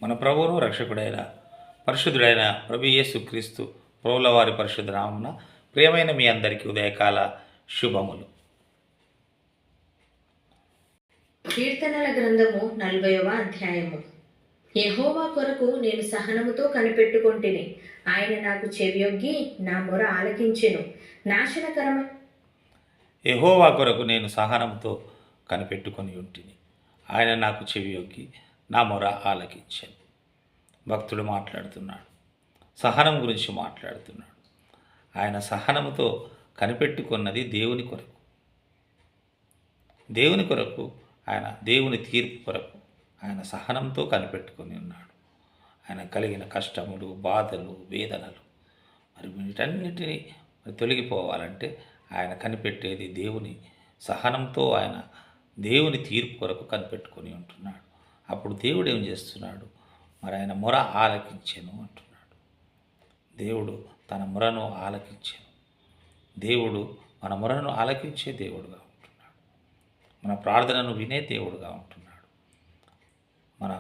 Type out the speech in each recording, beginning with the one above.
మన ప్రభువును రక్షకుడైన పరిశుద్ధుడైన ప్రభు యేసుక్రీస్తు ప్రభువుల వారి పరిశుద్ధ నామమున ప్రియమైన మీ అందరికీ ఉదయకాల శుభములు. కీర్తనల గ్రంథము 40వ అధ్యాయము. యెహోవా కొరకు నేను సహనముతో కనిపెట్టుకొంటిని. ఆయన నాకు చెవియొగ్గి నా మొర ఆలకించెను. నాశనకరమైన యెహోవా కొరకు నేను సహనముతో కనిపెట్టుకొని ఉంటిని. ఆయన నాకు చెవియొగ్గి నా మొర ఆలకించాను. భక్తుడు మాట్లాడుతున్నాడు, సహనం గురించి మాట్లాడుతున్నాడు. ఆయన సహనముతో కనిపెట్టుకున్నది దేవుని కొరకు. దేవుని కొరకు, ఆయన దేవుని తీర్పు కొరకు ఆయన సహనంతో కనిపెట్టుకొని ఉన్నాడు. ఆయన కలిగిన కష్టములు, బాధలు, వేదనలు మరి వీటన్నిటినీ తొలగిపోవాలంటే ఆయన కనిపెట్టేది దేవుని సహనంతో, ఆయన దేవుని తీర్పు కొరకు కనిపెట్టుకొని ఉంటున్నాడు. అప్పుడు దేవుడు ఏం చేస్తున్నాడు? మరి ఆయన మొర ఆలకించెను అంటున్నాడు. దేవుడు తన మొరను ఆలకించెను. దేవుడు మన మొరను ఆలకించే దేవుడుగా ఉంటున్నాడు. మన ప్రార్థనను వినే దేవుడుగా ఉంటున్నాడు. మన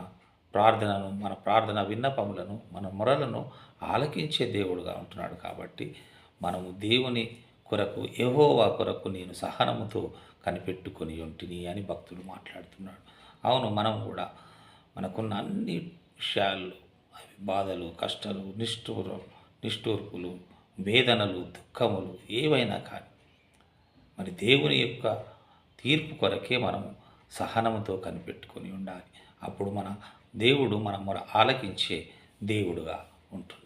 ప్రార్థన విన్నపములను, మన మొరలను ఆలకించే దేవుడుగా ఉంటున్నాడు. కాబట్టి మనము దేవుని కొరకు, యెహోవా కొరకు నేను సహనముతో కనిపెట్టుకొని ఉంటిని అని భక్తుడు మాట్లాడుతున్నాడు. అవును, మనం కూడా మనకున్న అన్ని విషయాల్లో, అవి బాధలు, కష్టాలు, నిష్ఠూర్పులు, వేదనలు, దుఃఖములు ఏవైనా కానీ మరి దేవుని యొక్క తీర్పు కొరకే మనము సహనముతో కనిపెట్టుకొని ఉండాలి. అప్పుడు మన దేవుడు మన మొర ఆలకించే దేవుడుగా ఉంటుంది.